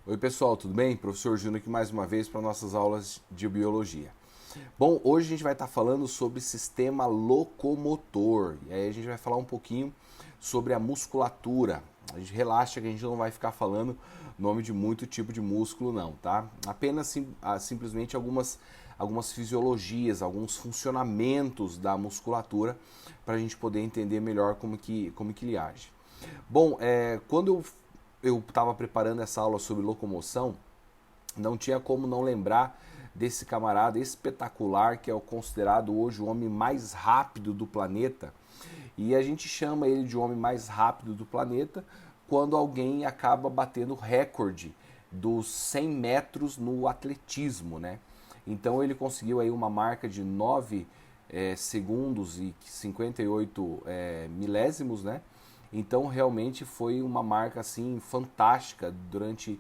Oi pessoal, tudo bem? Professor Júnior aqui mais uma vez para nossas aulas de biologia. Bom, hoje a gente vai estar falando sobre sistema locomotor e aí a gente vai falar um pouquinho sobre a musculatura. A gente relaxa que a gente não vai ficar falando nome de muito tipo de músculo não, tá? Apenas simplesmente algumas fisiologias, alguns funcionamentos da musculatura para a gente poder entender melhor como que ele age. Bom, quando eu estava preparando essa aula sobre locomoção, não tinha como não lembrar desse camarada espetacular que é o considerado hoje o homem mais rápido do planeta. E a gente chama ele de o homem mais rápido do planeta quando alguém acaba batendo o recorde dos 100 metros no atletismo, né? Então ele conseguiu aí uma marca de 9 segundos e 58 milésimos, né? Então realmente foi uma marca assim fantástica durante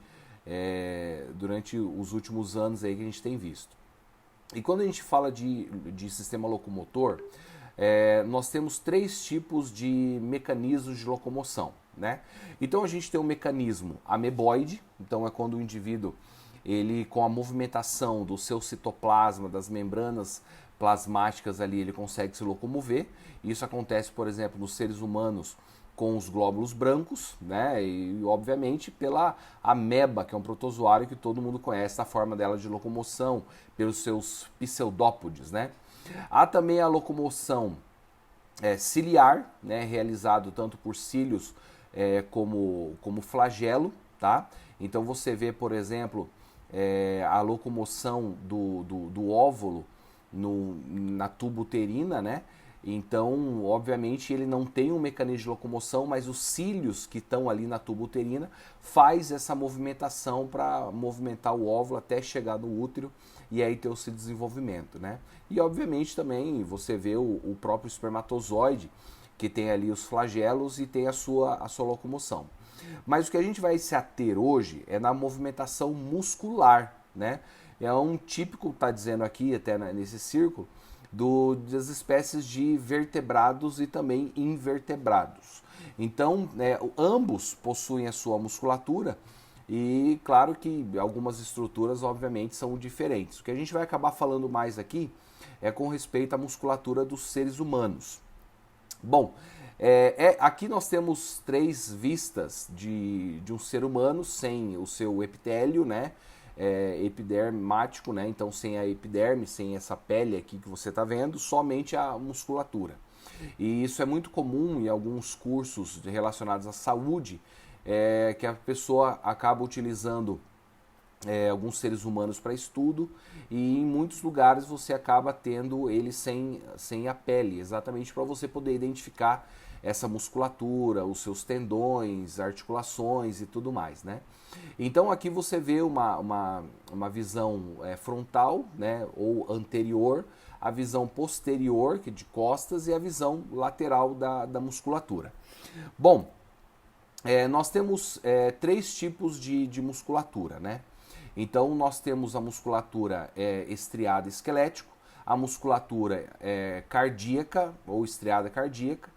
os últimos anos aí que a gente tem visto. E quando a gente fala de sistema locomotor, nós temos três tipos de mecanismos de locomoção, né? Então a gente tem um mecanismo ameboide, então é quando o indivíduo, ele com a movimentação do seu citoplasma, das membranas plasmáticas ali, ele consegue se locomover. Isso acontece, por exemplo, nos seres humanos com os glóbulos brancos, né? E obviamente pela ameba, que é um protozoário que todo mundo conhece, a forma dela de locomoção, pelos seus pseudópodes, né? Há também a locomoção ciliar, né? Realizado tanto por cílios como flagelo, tá? Então você vê, por exemplo, a locomoção do óvulo na tuba uterina, né? Então, obviamente, ele não tem um mecanismo de locomoção, mas os cílios que estão ali na tuba uterina faz essa movimentação para movimentar o óvulo até chegar no útero e aí ter o seu desenvolvimento, né? E, obviamente, também você vê o próprio espermatozoide, que tem ali os flagelos e tem a sua locomoção. Mas o que a gente vai se ater hoje é na movimentação muscular, né? É um típico, está dizendo aqui, até nesse círculo, das espécies de vertebrados e também invertebrados. Então, ambos possuem a sua musculatura e claro que algumas estruturas obviamente são diferentes. O que a gente vai acabar falando mais aqui é com respeito à musculatura dos seres humanos. Bom, aqui nós temos três vistas de um ser humano sem o seu epitélio, né? Epidermático, né? Então sem a epiderme, sem essa pele aqui que você está vendo, somente a musculatura. E isso é muito comum em alguns cursos relacionados à saúde, que a pessoa acaba utilizando alguns seres humanos para estudo e em muitos lugares você acaba tendo ele sem a pele, exatamente para você poder identificar essa musculatura, os seus tendões, articulações e tudo mais, né? Então aqui você vê uma visão frontal, né, ou anterior, a visão posterior, que é de costas, e a visão lateral da musculatura. Bom, nós temos três tipos de musculatura, né? Então nós temos a musculatura estriada esquelético, a musculatura cardíaca ou estriada cardíaca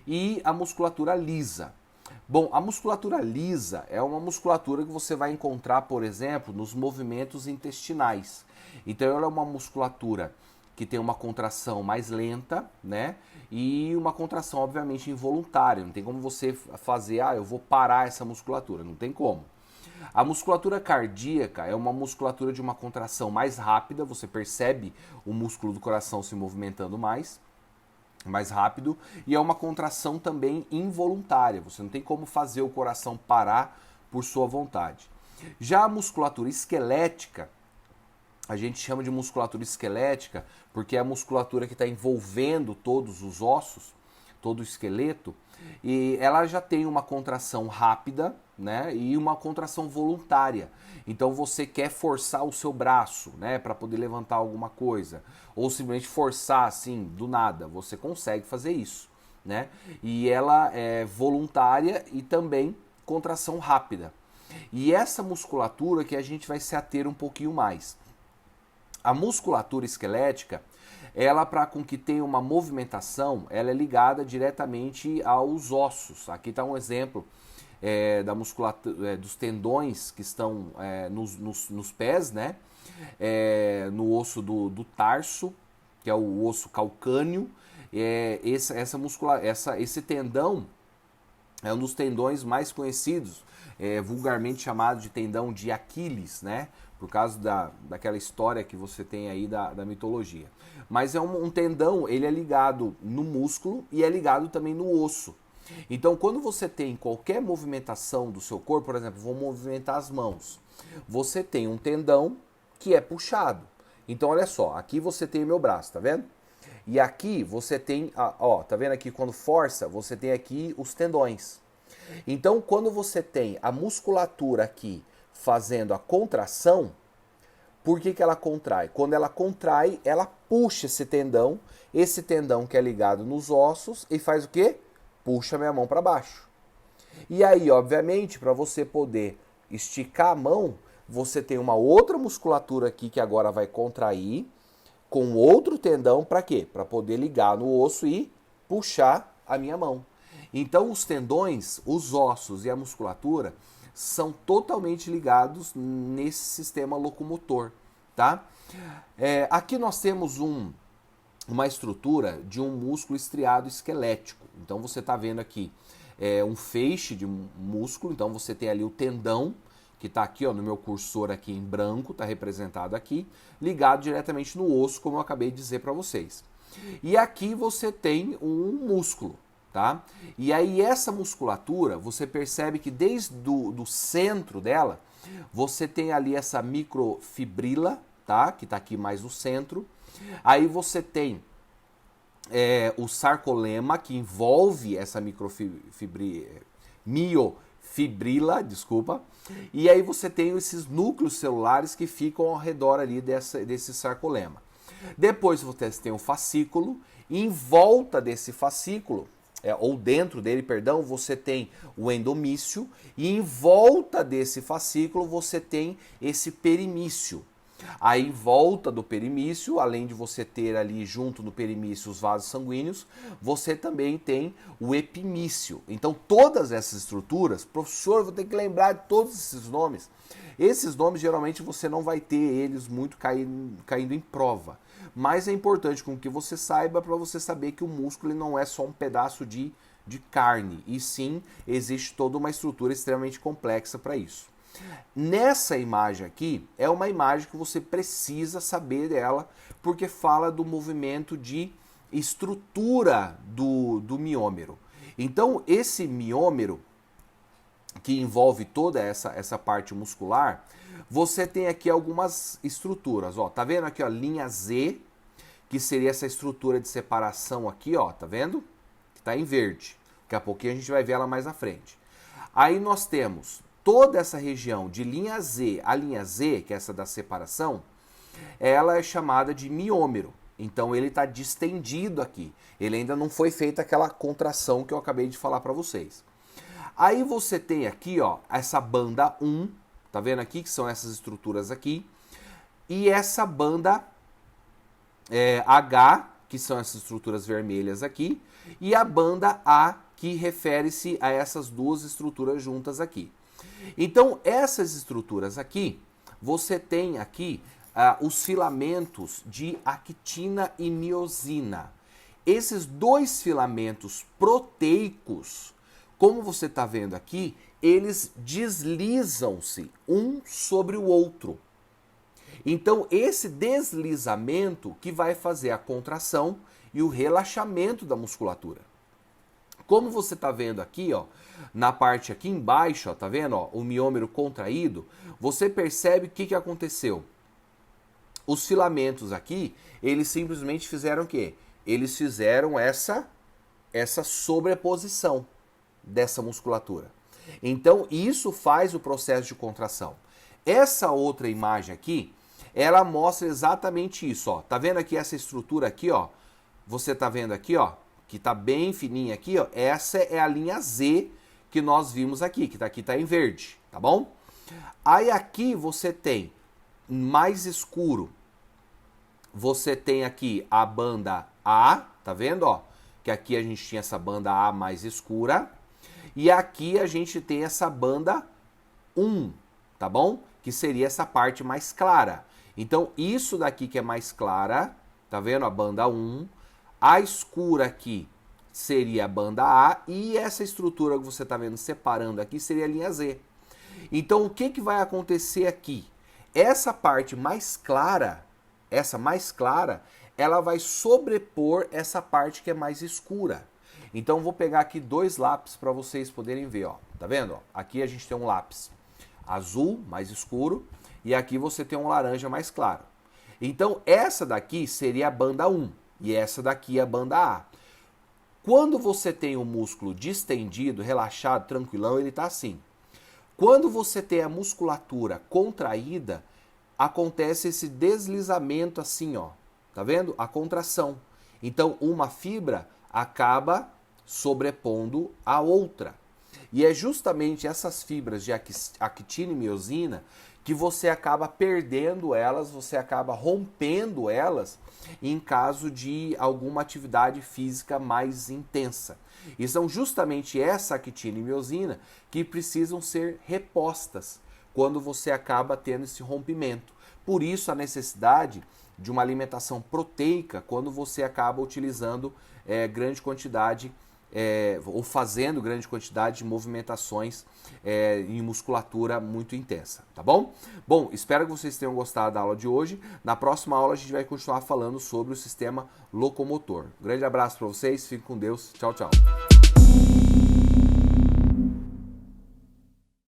e a musculatura lisa. Bom, a musculatura lisa é uma musculatura que você vai encontrar, por exemplo, nos movimentos intestinais. Então ela é uma musculatura que tem uma contração mais lenta, né? E uma contração, obviamente, involuntária. Não tem como você fazer, eu vou parar essa musculatura. Não tem como. A musculatura cardíaca é uma musculatura de uma contração mais rápida. Você percebe o músculo do coração se movimentando mais rápido, e é uma contração também involuntária, você não tem como fazer o coração parar por sua vontade. Já a musculatura esquelética, a gente chama de musculatura esquelética porque é a musculatura que está envolvendo todos os ossos, todo o esqueleto, e ela já tem uma contração rápida, né, e uma contração voluntária. Então você quer forçar o seu braço, né, para poder levantar alguma coisa, ou simplesmente forçar assim do nada, você consegue fazer isso, né? E ela é voluntária e também contração rápida. E essa musculatura que a gente vai se ater um pouquinho mais. A musculatura esquelética, ela para com que tenha uma movimentação, ela é ligada diretamente aos ossos. Aqui está um exemplo da musculatura, dos tendões que estão nos pés, né? No osso do tarso, que é o osso calcâneo. Esse tendão é um dos tendões mais conhecidos, vulgarmente chamado de tendão de Aquiles, né? Por causa daquela história que você tem aí da mitologia. Mas é um tendão, ele é ligado no músculo e é ligado também no osso. Então, quando você tem qualquer movimentação do seu corpo, por exemplo, vou movimentar as mãos, você tem um tendão que é puxado. Então, olha só, aqui você tem o meu braço, tá vendo? E aqui você tem, ó, tá vendo aqui quando força, você tem aqui os tendões. Então, quando você tem a musculatura aqui fazendo a contração, por que ela contrai? Quando ela contrai, ela puxa esse tendão que é ligado nos ossos e faz o quê? Puxa minha mão para baixo. E aí, obviamente, para você poder esticar a mão, você tem uma outra musculatura aqui que agora vai contrair com outro tendão para quê? Para poder ligar no osso e puxar a minha mão. Então, os tendões, os ossos e a musculatura são totalmente ligados nesse sistema locomotor, tá? Aqui nós temos uma estrutura de um músculo estriado esquelético. Então você está vendo aqui um feixe de músculo. Então você tem ali o tendão, que está aqui, ó, no meu cursor aqui em branco, está representado aqui, ligado diretamente no osso, como eu acabei de dizer para vocês. E aqui você tem um músculo, tá? E aí essa musculatura, você percebe que desde do centro dela, você tem ali essa microfibrila, tá? Que está aqui mais no centro. Aí você tem o sarcolema, que envolve essa miofibrila, desculpa. E aí você tem esses núcleos celulares que ficam ao redor ali desse sarcolema. Depois você tem o fascículo, e em volta desse fascículo, ou dentro dele, perdão, você tem o endomício, e em volta desse fascículo você tem esse perimício. Aí em volta do perimício, além de você ter ali junto no perimício os vasos sanguíneos, você também tem o epimício. Então todas essas estruturas, professor, vou ter que lembrar de todos esses nomes. Esses nomes geralmente você não vai ter eles muito caindo em prova. Mas é importante com que você saiba, para você saber que o músculo não é só um pedaço de carne, e sim existe toda uma estrutura extremamente complexa para isso. Nessa imagem aqui, é uma imagem que você precisa saber dela, porque fala do movimento de estrutura do miômero. Então, esse miômero, que envolve toda essa parte muscular, você tem aqui algumas estruturas. Ó, tá vendo aqui, ó, linha Z, que seria essa estrutura de separação aqui, ó, tá vendo? Que tá em verde. Daqui a pouquinho a gente vai ver ela mais à frente. Aí nós temos toda essa região de linha Z a linha Z, que é essa da separação, ela é chamada de miômero. Então ele está distendido aqui. Ele ainda não foi feita aquela contração que eu acabei de falar para vocês. Aí você tem aqui, ó, essa banda 1, tá vendo aqui que são essas estruturas aqui, e essa banda H, que são essas estruturas vermelhas aqui, e a banda A, que refere-se a essas duas estruturas juntas aqui. Então, essas estruturas aqui, você tem aqui os filamentos de actina e miosina. Esses dois filamentos proteicos, como você está vendo aqui, eles deslizam-se um sobre o outro. Então, esse deslizamento que vai fazer a contração e o relaxamento da musculatura. Como você está vendo aqui, ó, na parte aqui embaixo, ó, tá vendo, ó, o miômero contraído, você percebe o que aconteceu. Os filamentos aqui, eles simplesmente fizeram o quê? Eles fizeram essa sobreposição dessa musculatura. Então, isso faz o processo de contração. Essa outra imagem aqui, ela mostra exatamente isso, ó. Tá vendo aqui essa estrutura aqui, ó? Você tá vendo aqui, ó, que tá bem fininha aqui, ó. Essa é a linha Z que nós vimos aqui, que aqui tá em verde, tá bom? Aí aqui você tem mais escuro. Você tem aqui a banda A, tá vendo, ó? Que aqui a gente tinha essa banda A mais escura. E aqui a gente tem essa banda 1, tá bom? Que seria essa parte mais clara. Então, isso daqui que é mais clara, tá vendo? A banda 1. A escura aqui seria a banda A. E essa estrutura que você tá vendo separando aqui seria a linha Z. Então, o que vai acontecer aqui? Essa parte mais clara, ela vai sobrepor essa parte que é mais escura. Então, vou pegar aqui 2 lápis para vocês poderem ver, ó. Tá vendo? Ó? Aqui a gente tem um lápis azul, mais escuro, e aqui você tem um laranja mais claro. Então, essa daqui seria a banda 1, e essa daqui é a banda A. Quando você tem o músculo distendido, relaxado, tranquilão, ele tá assim. Quando você tem a musculatura contraída, acontece esse deslizamento assim, ó. Tá vendo? A contração. Então, uma fibra acaba sobrepondo a outra. E é justamente essas fibras de actina e miosina que você acaba perdendo elas, você acaba rompendo elas em caso de alguma atividade física mais intensa. E são justamente essa actina e miosina que precisam ser repostas quando você acaba tendo esse rompimento. Por isso a necessidade de uma alimentação proteica quando você acaba utilizando grande quantidade ou fazendo grande quantidade de movimentações em musculatura muito intensa, tá bom? Bom, espero que vocês tenham gostado da aula de hoje. Na próxima aula a gente vai continuar falando sobre o sistema locomotor. Um grande abraço para vocês, fiquem com Deus, tchau, tchau.